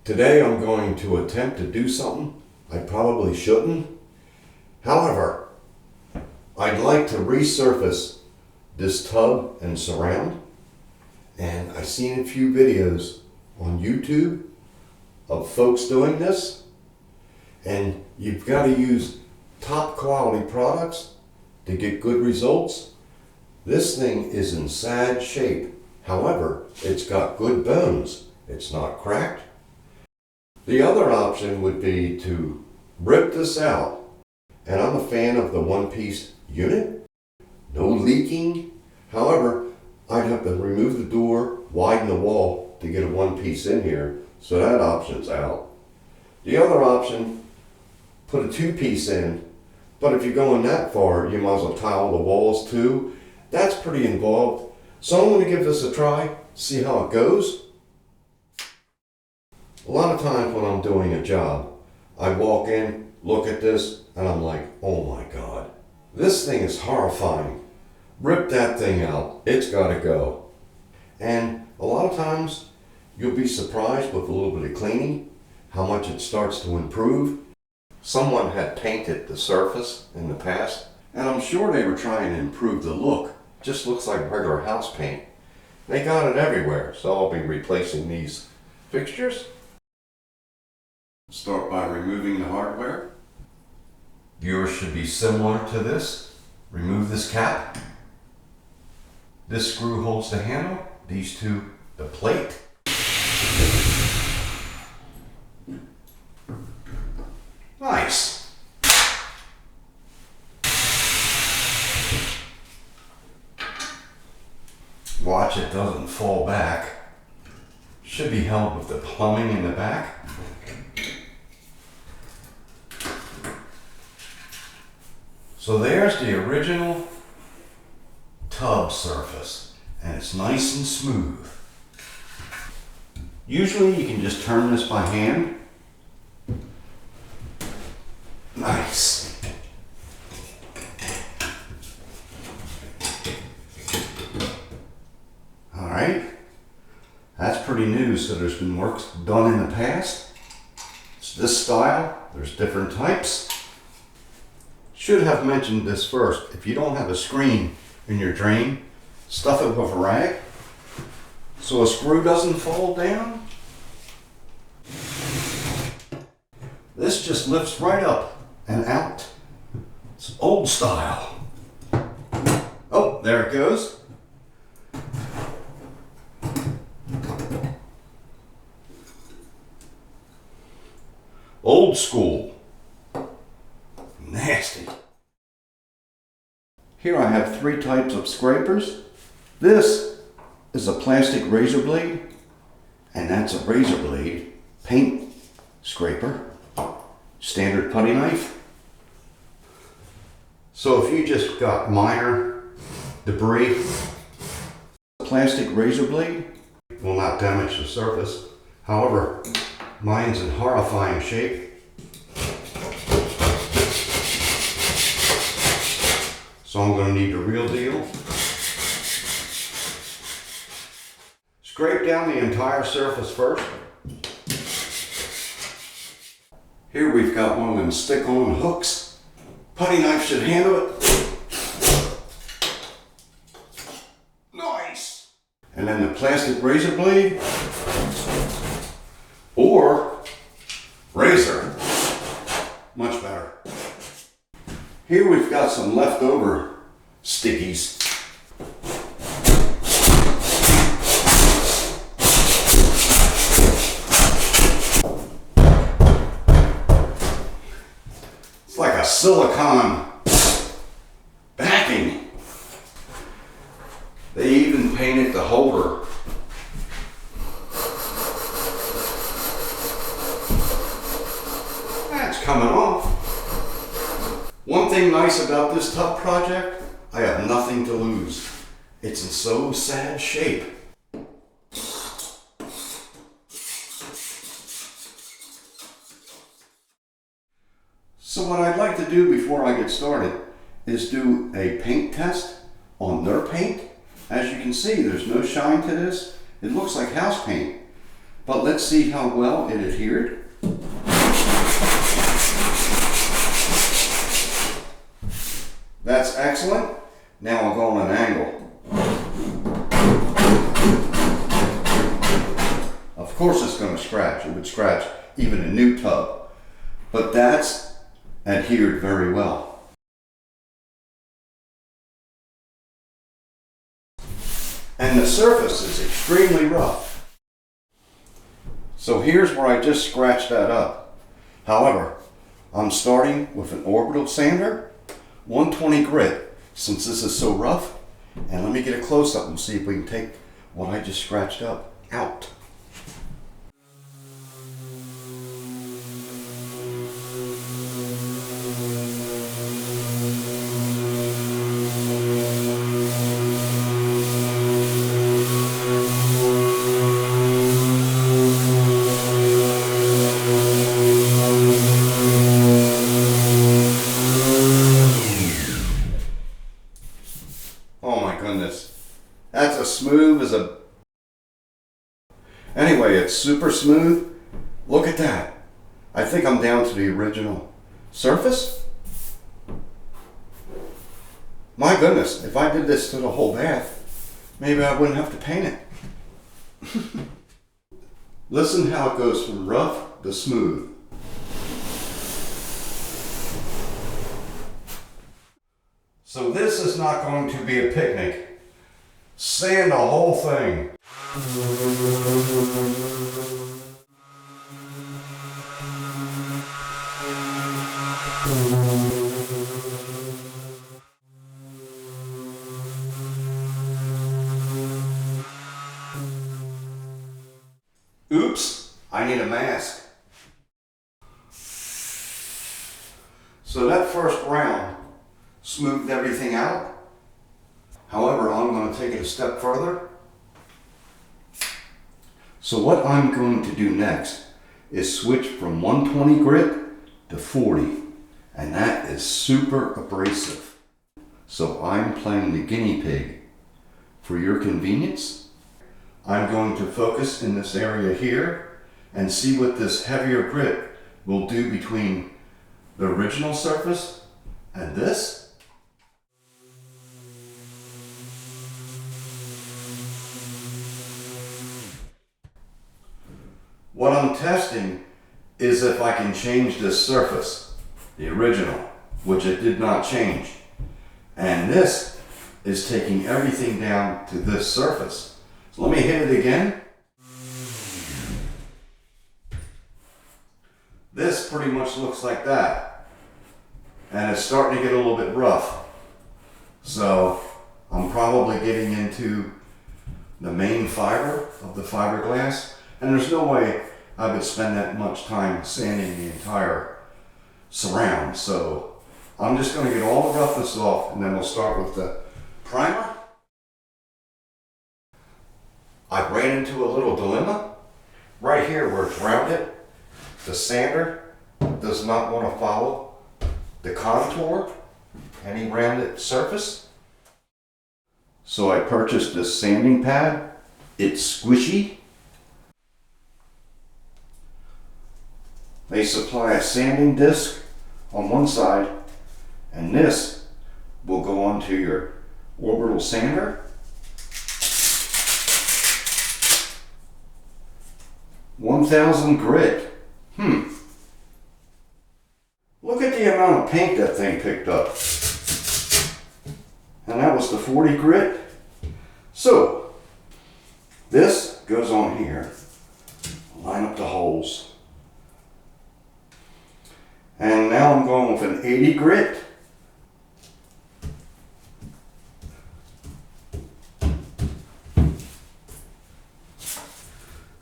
Today I'm going to attempt to do something I probably shouldn't. However, I'd like to resurface this tub and surround, and I've seen a few videos on YouTube of folks doing this, and you've got to use top quality products to get good results. This thing is in sad shape. However, it's got good bones. It's not cracked. The other option would be to rip this out, and I'm a fan of the one-piece unit. No leaking. However, I'd have to remove the door, widen the wall to get a one-piece in here, so that option's out. The other option, put a two-piece in, but if you're going that far, you might as well tile the walls too. That's pretty involved. So I'm going to give this a try, see how it goes. A lot of times when I'm doing a job, I walk in, look at this, and I'm like, oh my God, this thing is horrifying. Rip that thing out, it's got to go. And a lot of times you'll be surprised with a little bit of cleaning, how much it starts to improve. Someone had painted the surface in the past, and I'm sure they were trying to improve the look. Just looks like regular house paint. They got it everywhere, so I'll be replacing these fixtures. Start by removing the hardware. Yours should be similar to this. Remove this cap. This screw holds the handle. These two, the plate. Nice. Watch it doesn't fall back. Should be held with the plumbing in the back. So there's the original tub surface, and it's nice and smooth. Usually you can just turn this by hand. Nice. All right, that's pretty new. So there's been work done in the past. It's this style, there's different types. Should have mentioned this first. If you don't have a screen in your drain, stuff it with a rag so a screw doesn't fall down. This just lifts right up and out. It's old style. Oh, there it goes. Old school. Nasty. Here I have three types of scrapers. This is a plastic razor blade, and that's a razor blade paint scraper. Standard putty knife. So if you just got minor debris, a plastic razor blade will not damage the surface. However, mine's in horrifying shape. So I'm going to need the real deal. Scrape down the entire surface first. Here we've got one of them stick-on hooks. Putty knife should handle it. Nice! And then the plastic razor blade or razor. Much better. Here we've got some leftover stickies. It's like a silicone backing. They even painted the holder. That's coming off. One thing nice about this tub project, I have nothing to lose. It's in so sad shape. So what I'd like to do before I get started is do a paint test on their paint. As you can see, there's no shine to this. It looks like house paint. But let's see how well it adhered. That's excellent. Now I'll go on an angle. Of course it's going to scratch. It would scratch even a new tub. But that's adhered very well. And the surface is extremely rough. So here's where I just scratched that up. However, I'm starting with an orbital sander, 120 grit, since this is so rough. And let me get a close-up and see if we can take what I just scratched up out. That's as smooth as a... Anyway, it's super smooth. Look at that. I think I'm down to the original surface. My goodness, if I did this to the whole bath, maybe I wouldn't have to paint it. Listen how it goes from rough to smooth. So this is not going to be a picnic. Sand the whole thing. Oops, I need a mask. So that first round smoothed everything out. However, I'm going to take it a step further. So what I'm going to do next is switch from 120 grit to 40, and that is super abrasive. So I'm playing the guinea pig. For your convenience, I'm going to focus in this area here and see what this heavier grit will do between the original surface and this. What I'm testing is if I can change this surface, the original, which it did not change. And this is taking everything down to this surface. So let me hit it again. This pretty much looks like that. And it's starting to get a little bit rough. So I'm probably getting into the main fiber of the fiberglass. And there's no way I would spend that much time sanding the entire surround. So I'm just going to get all the roughness off, and then we'll start with the primer. I ran into a little dilemma. Right here where it's rounded, the sander does not want to follow the contour, any rounded surface. So I purchased this sanding pad. It's squishy. They supply a sanding disc on one side, and this will go onto your orbital sander. $1,000 grit. Look at the amount of paint that thing picked up. And that was the 40 grit. So this goes on here. Line up the holes. And now I'm going with an 80 grit.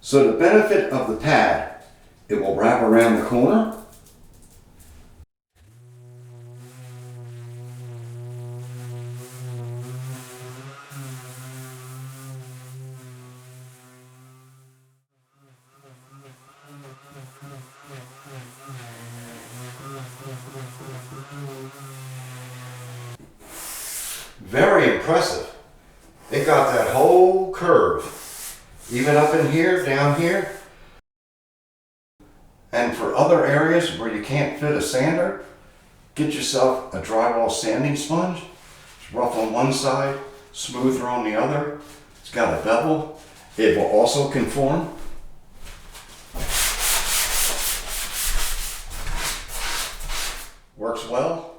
So the benefit of the pad, it will wrap around the corner. Very impressive. It got that whole curve. Even up in here, down here, And for other areas where you can't fit a sander, get yourself a drywall sanding sponge. It's rough on one side, smoother on the other. It's got a bevel. It will also conform. Works well.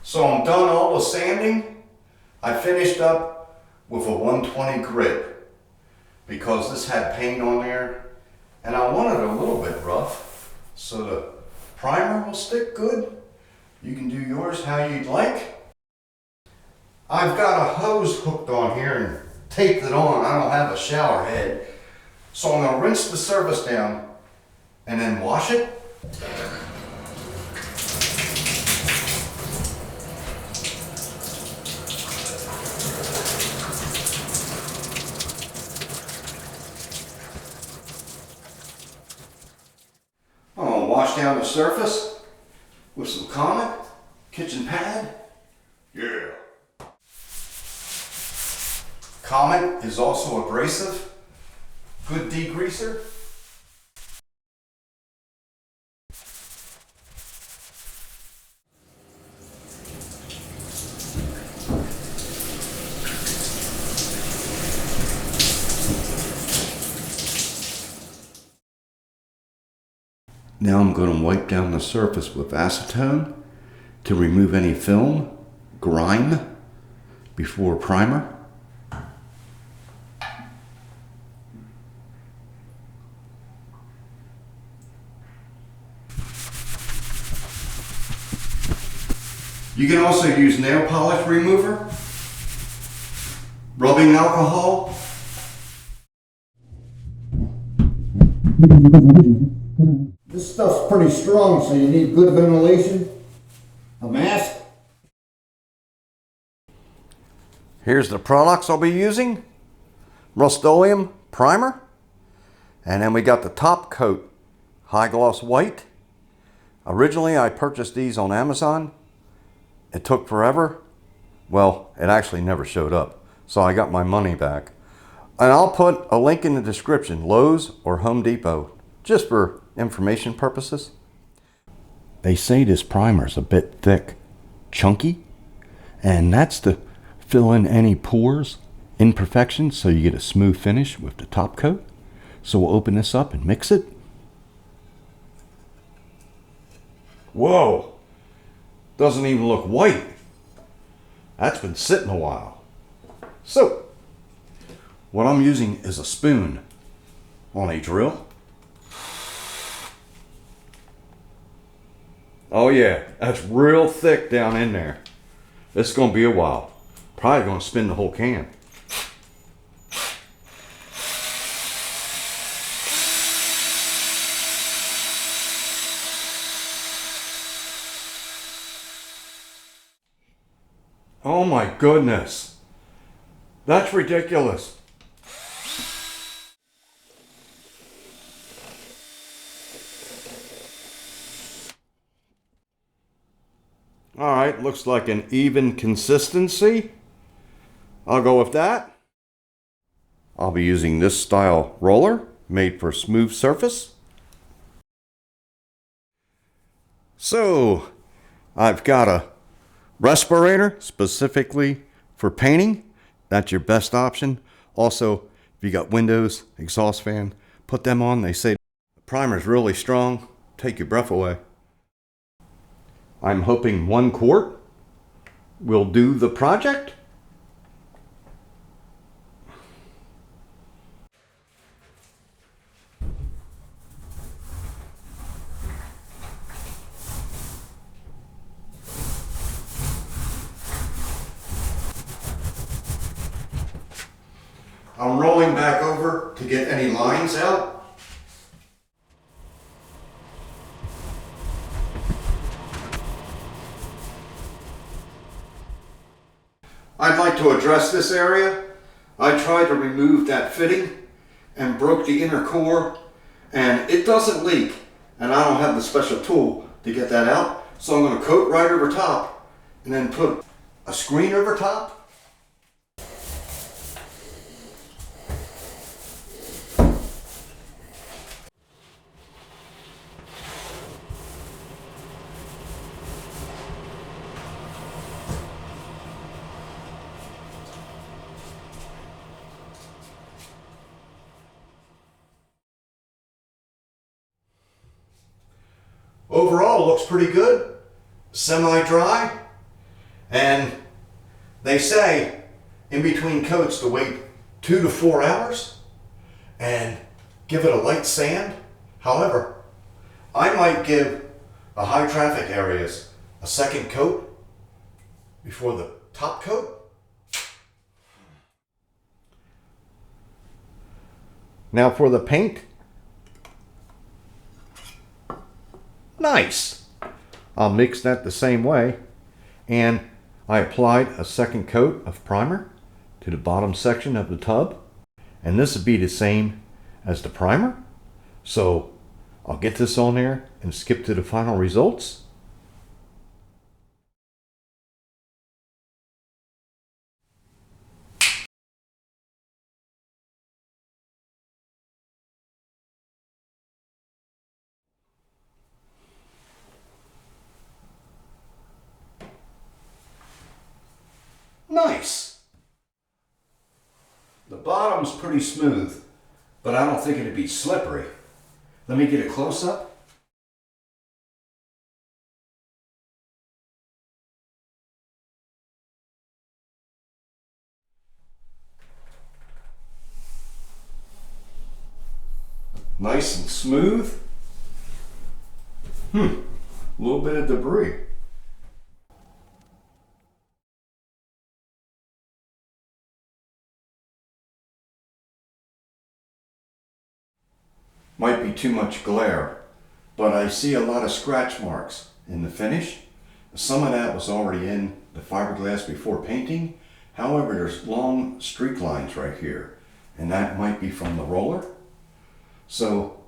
So I'm done all the sanding. I finished up with a 120 grit because this had paint on there and I wanted it a little bit rough so the primer will stick good. You can do yours how you'd like. I've got a hose hooked on here and taped it on. I don't have a shower head. So I'm going to rinse the surface down and then wash it. I'm going to wash down the surface with some Comet kitchen pad. Yeah. Comet is also abrasive. Good degreaser. Now I'm going to wipe down the surface with acetone to remove any film, grime, before primer. You can also use nail polish remover, rubbing alcohol. This stuff's pretty strong, so you need good ventilation, a mask. Here's the products I'll be using. Rust-Oleum Primer. And then we got the top coat, high gloss white. Originally I purchased these on Amazon. It took forever. Well, it actually never showed up. So I got my money back. And I'll put a link in the description, Lowe's or Home Depot, just for information purposes. They say this primer's a bit thick, chunky, and that's to fill in any pores, imperfections, so you get a smooth finish with the top coat. So we'll open this up and mix it. Whoa! Doesn't even look white. That's been sitting a while. So, what I'm using is a spoon on a drill. Oh yeah, that's real thick down in there. It's gonna be a while. Probably gonna spin the whole can. Oh my goodness. That's ridiculous. All right, looks like an even consistency. I'll go with that. I'll be using this style roller made for smooth surface. So, I've got a respirator specifically for painting. That's your best option. Also, if you got windows, exhaust fan, put them on. They say the primer's really strong, take your breath away. I'm hoping 1 quart will do the project. I'm rolling back over to get any lines out. I'd like to address this area. I tried to remove that fitting and broke the inner core, and it doesn't leak, and I don't have the special tool to get that out. So I'm going to coat right over top and then put a screen over top. overall it looks pretty good, semi-dry, and they say in between coats to wait 2 to 4 hours and give it a light sand. However, I might give the high traffic areas a second coat before the top coat. Now for the paint. Nice. I'll mix that the same way, and I applied a second coat of primer to the bottom section of the tub, and this would be the same as the primer. So I'll get this on there and skip to the final results. Nice. The bottom's pretty smooth, but I don't think it'd be slippery. Let me get a close-up. Nice and smooth. A little bit of debris. Might be too much glare, but I see a lot of scratch marks in the finish. Some of that was already in the fiberglass before painting. However, there's long streak lines right here, and that might be from the roller. So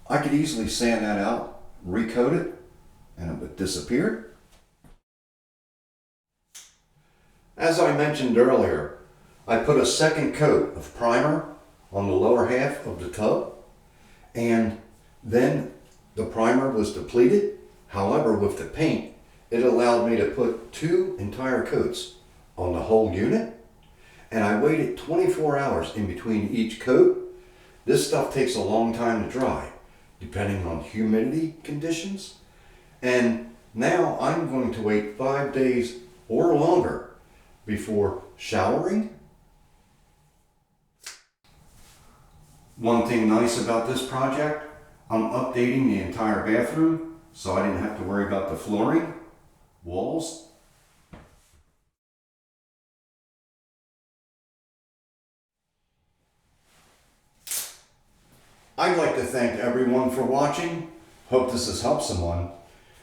I could easily sand that out, recoat it, and it would disappear. As I mentioned earlier, I put a second coat of primer on the lower half of the tub, and then the primer was depleted. However, with the paint, it allowed me to put 2 entire coats on the whole unit, and I waited 24 hours in between each coat. This stuff takes a long time to dry, depending on humidity conditions, and now I'm going to wait 5 days or longer before showering. One thing nice about this project, I'm updating the entire bathroom, so I didn't have to worry about the flooring, walls. I'd like to thank everyone for watching. Hope this has helped someone.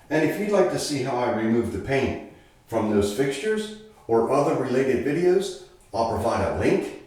And if you'd like to see how I remove the paint from those fixtures or other related videos, I'll provide a link